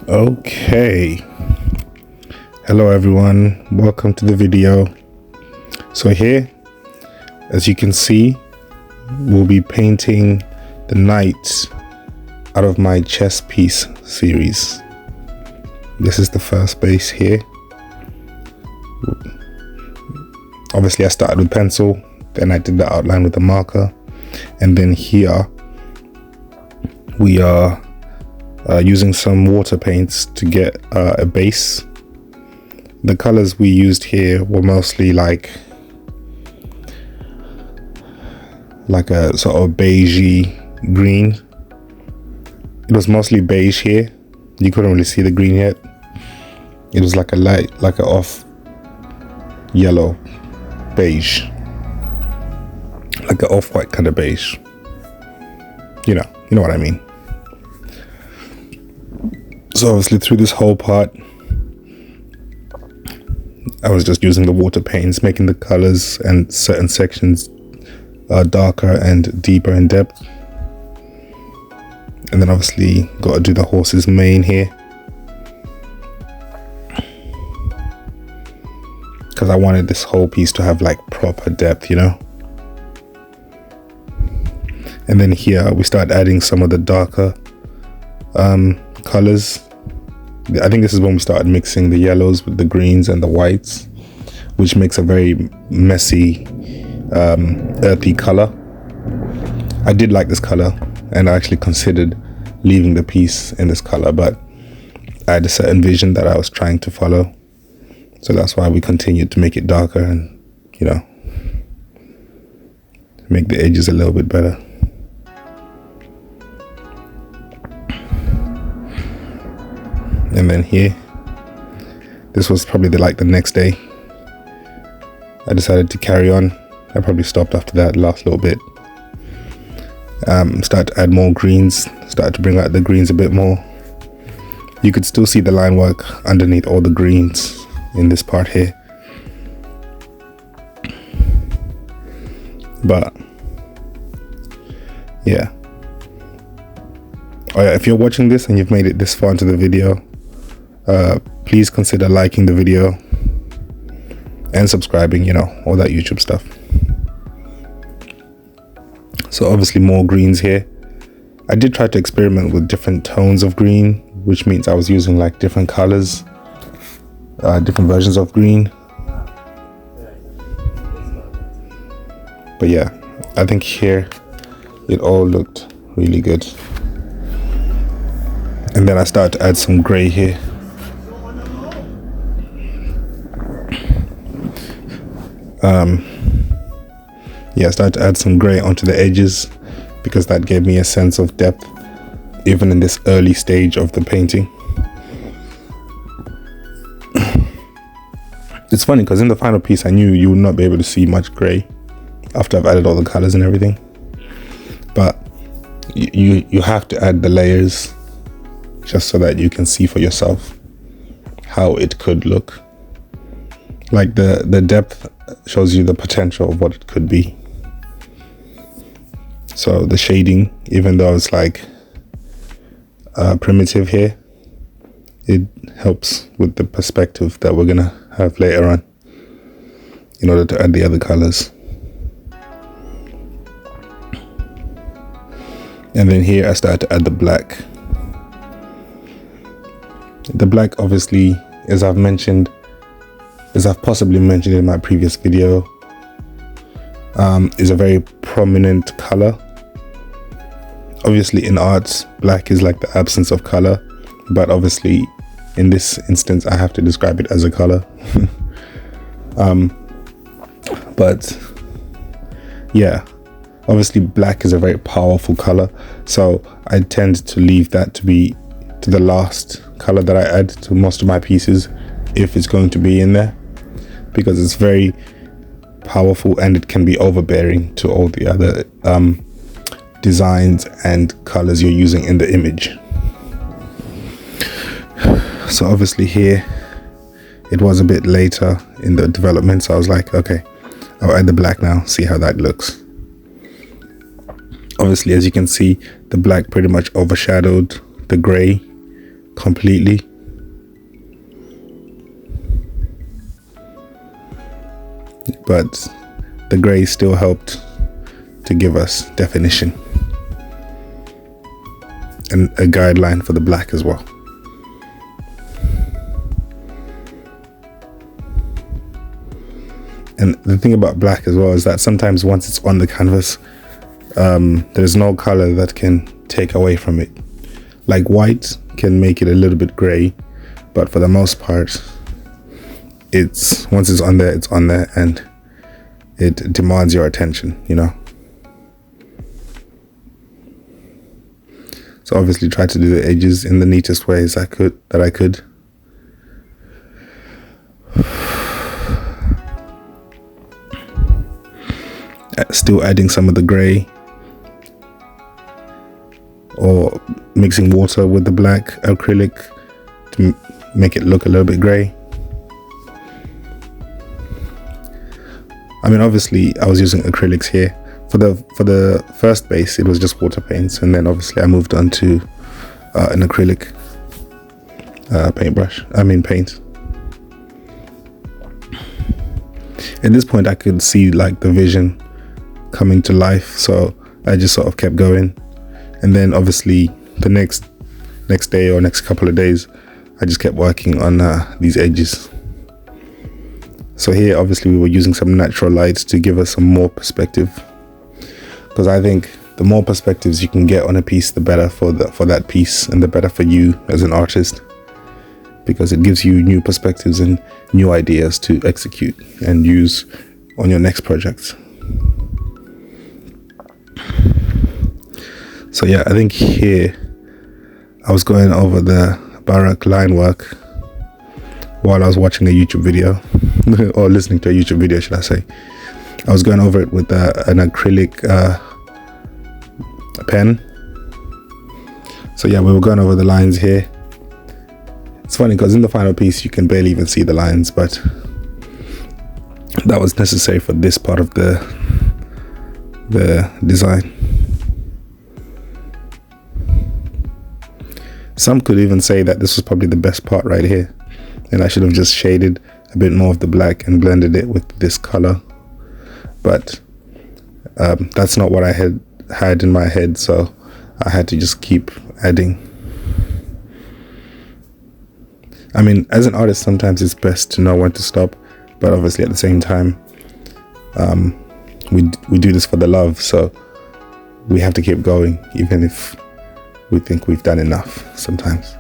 Okay, hello everyone, welcome to the video. So here, as you can see, we'll be painting the knight out of my chess piece series. This is the first base here. Obviously I started with pencil, then I did the outline with the marker, and then here we are using some water paints to get a base. The colors we used here were mostly like a sort of beigey green. It was mostly beige here. You couldn't really see the green yet. It was like a light, like a off yellow beige, like an off-white kind of beige. You know what I mean. So obviously through this whole part, I was just using the water paints, making the colors and certain sections darker and deeper in depth. And then obviously got to do the horse's mane here, because I wanted this whole piece to have like proper depth, you know. And then here we start adding some of the darker colors. I think this is when we started mixing the yellows with the greens and the whites, which makes a very messy, earthy color. I did like this color, and I actually considered leaving the piece in this color, but I had a certain vision that I was trying to follow. So that's why we continued to make it darker and, you know, make the edges a little bit better. And then here, this was probably the next day, I decided to carry on. I probably stopped after that last little bit. Started to add more greens, started to bring out the greens a bit more. You could still see the line work underneath all the greens in this part here. But yeah. Oh yeah, if you're watching this and you've made it this far into the video, please consider liking the video and subscribing, you know, all that YouTube stuff. So obviously more greens here. I did try to experiment with different tones of green, which means I was using like different colors, different versions of green. But yeah, I think here it all looked really good. And then I started to add some gray here. I started to add some gray onto the edges, because that gave me a sense of depth even in this early stage of the painting. It's funny because in the final piece I knew you would not be able to see much gray after I've added all the colors and everything, but you have to add the layers just so that you can see for yourself how it could look. Like the depth shows you the potential of what it could be. So the shading, even though it's like primitive here, it helps with the perspective that we're gonna have later on in order to add the other colors. And then here I started to add the black. The black, obviously, as I've possibly mentioned in my previous video, is a very prominent color. Obviously in arts, black is like the absence of color, but obviously in this instance I have to describe it as a color. But yeah, obviously black is a very powerful color, so I tend to leave that to be to the last color that I add to most of my pieces, if it's going to be in there, because it's very powerful and it can be overbearing to all the other designs and colors you're using in the image. So obviously here it was a bit later in the development, so I was like, okay, I'll add the black now, see how that looks. Obviously, as you can see, the black pretty much overshadowed the gray completely. But the grey still helped to give us definition and a guideline for the black as well. And the thing about black as well is that sometimes once it's on the canvas, there's no color that can take away from it. Like white can make it a little bit gray, but for the most part, once it's on there, and it demands your attention, you know. So obviously try to do the edges in the neatest ways that I could. Still adding some of the gray, or mixing water with the black acrylic to make it look a little bit gray. I mean, obviously I was using acrylics here. For the first base, it was just water paints, and then obviously I moved on to an acrylic paint. At this point I could see like the vision coming to life, so I just sort of kept going. And then obviously the next day or next couple of days, I just kept working on these edges. So here obviously we were using some natural light to give us some more perspective, because I think the more perspectives you can get on a piece, the better for that piece, and the better for you as an artist, because it gives you new perspectives and new ideas to execute and use on your next project. So yeah, I think here I was going over the Baroque line work while I was watching a YouTube video, or listening to a YouTube video, should I say. I was going over it with an acrylic pen. So yeah, we were going over the lines here. It's funny because in the final piece you can barely even see the lines, but that was necessary for this part of the design. Some could even say that this was probably the best part right here, and I should have just shaded a bit more of the black and blended it with this color, but that's not what I had in my head, so I had to just keep adding. I mean, as an artist, sometimes it's best to know when to stop, but obviously at the same time, we do this for the love, so we have to keep going, even if we think we've done enough sometimes.